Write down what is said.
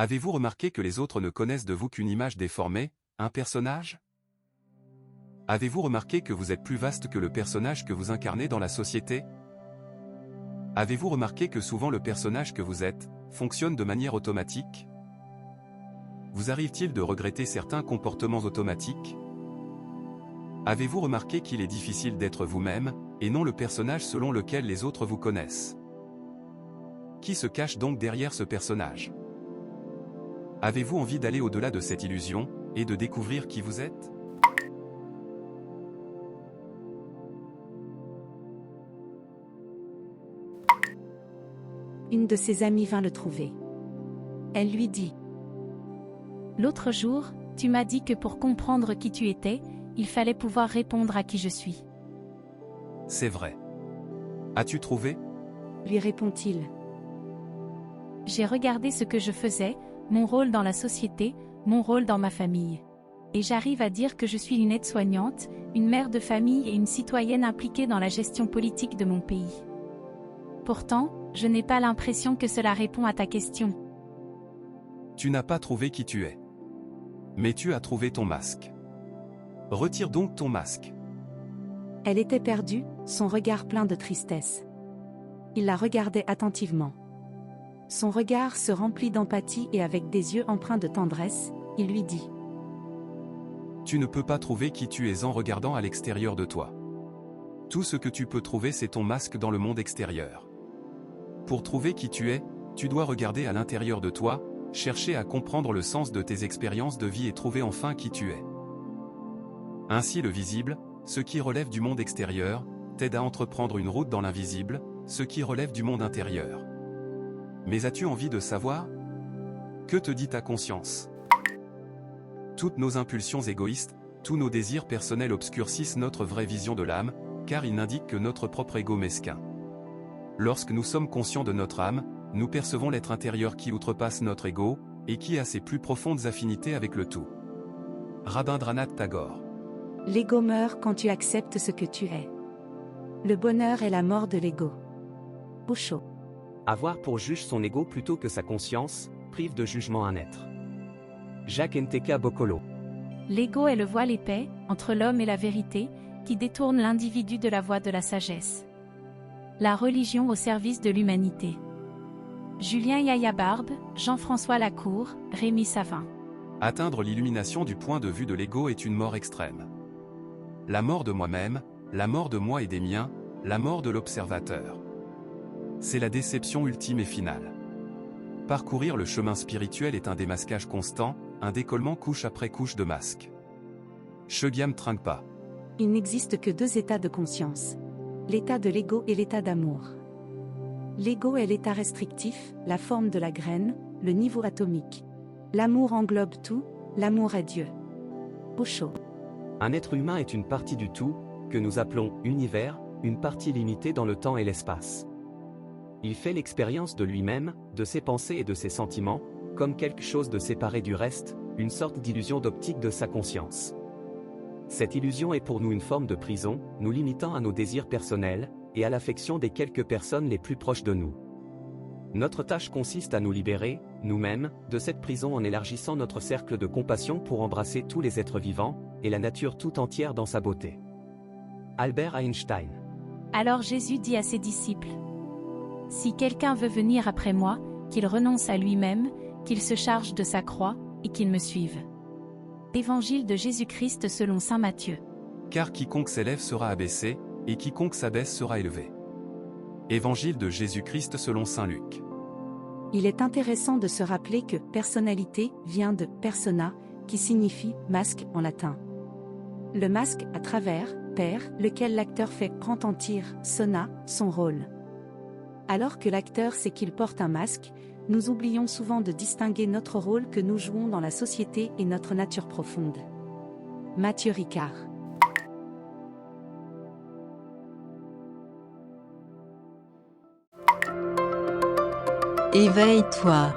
Avez-vous remarqué que les autres ne connaissent de vous qu'une image déformée, un personnage? Avez-vous remarqué que vous êtes plus vaste que le personnage que vous incarnez dans la société? Avez-vous remarqué que souvent le personnage que vous êtes fonctionne de manière automatique? Vous arrive-t-il de regretter certains comportements automatiques? Avez-vous remarqué qu'il est difficile d'être vous-même, et non le personnage selon lequel les autres vous connaissent? Qui se cache donc derrière ce personnage? Avez-vous envie d'aller au-delà de cette illusion, et de découvrir qui vous êtes? Une de ses amies vint le trouver. Elle lui dit: L'autre jour, tu m'as dit que pour comprendre qui tu étais, il fallait pouvoir répondre à qui je suis. C'est vrai. As-tu trouvé? Lui répond-il. J'ai regardé ce que je faisais, mon rôle dans la société, mon rôle dans ma famille. Et j'arrive à dire que je suis une aide-soignante, une mère de famille et une citoyenne impliquée dans la gestion politique de mon pays. Pourtant, je n'ai pas l'impression que cela répond à ta question. Tu n'as pas trouvé qui tu es. Mais tu as trouvé ton masque. Retire donc ton masque. Elle était perdue, son regard plein de tristesse. Il la regardait attentivement. Son regard se remplit d'empathie et avec des yeux empreints de tendresse, il lui dit: Tu ne peux pas trouver qui tu es en regardant à l'extérieur de toi. Tout ce que tu peux trouver, c'est ton masque dans le monde extérieur. Pour trouver qui tu es, tu dois regarder à l'intérieur de toi, chercher à comprendre le sens de tes expériences de vie et trouver enfin qui tu es. Ainsi le visible, ce qui relève du monde extérieur, t'aide à entreprendre une route dans l'invisible, ce qui relève du monde intérieur. Mais as-tu envie de savoir? Que te dit ta conscience? Toutes nos impulsions égoïstes, tous nos désirs personnels obscurcissent notre vraie vision de l'âme, car ils n'indiquent que notre propre ego mesquin. Lorsque nous sommes conscients de notre âme, nous percevons l'être intérieur qui outrepasse notre ego, et qui a ses plus profondes affinités avec le tout. Rabindranath Tagore. L'ego meurt quand tu acceptes ce que tu es. Le bonheur est la mort de l'ego. Osho. Avoir pour juge son ego plutôt que sa conscience, prive de jugement un être. Jacques Nteka Bokolo. L'ego est le voile épais, entre l'homme et la vérité, qui détourne l'individu de la voie de la sagesse. La religion au service de l'humanité. Julien Yaya Barbe, Jean-François Lacour, Rémi Savin. Atteindre l'illumination du point de vue de l'ego est une mort extrême. La mort de moi-même, la mort de moi et des miens, la mort de l'observateur. C'est la déception ultime et finale. Parcourir le chemin spirituel est un démasquage constant, un décollement couche après couche de masque. Chogyam Trungpa. Il n'existe que deux états de conscience. L'état de l'ego et l'état d'amour. L'ego est l'état restrictif, la forme de la graine, le niveau atomique. L'amour englobe tout, l'amour est Dieu. Osho. Un être humain est une partie du tout, que nous appelons univers, une partie limitée dans le temps et l'espace. Il fait l'expérience de lui-même, de ses pensées et de ses sentiments, comme quelque chose de séparé du reste, une sorte d'illusion d'optique de sa conscience. Cette illusion est pour nous une forme de prison, nous limitant à nos désirs personnels, et à l'affection des quelques personnes les plus proches de nous. Notre tâche consiste à nous libérer, nous-mêmes, de cette prison en élargissant notre cercle de compassion pour embrasser tous les êtres vivants, et la nature tout entière dans sa beauté. Albert Einstein. Alors Jésus dit à ses disciples: Si quelqu'un veut venir après moi, qu'il renonce à lui-même, qu'il se charge de sa croix, et qu'il me suive. Évangile de Jésus-Christ selon saint Matthieu. Car quiconque s'élève sera abaissé, et quiconque s'abaisse sera élevé. Évangile de Jésus-Christ selon saint Luc. Il est intéressant de se rappeler que personnalité vient de persona, qui signifie masque en latin. Le masque à travers, père, lequel l'acteur fait retentir, sona, son rôle. Alors que l'acteur sait qu'il porte un masque, nous oublions souvent de distinguer notre rôle que nous jouons dans la société et notre nature profonde. Mathieu Ricard. Éveille-toi.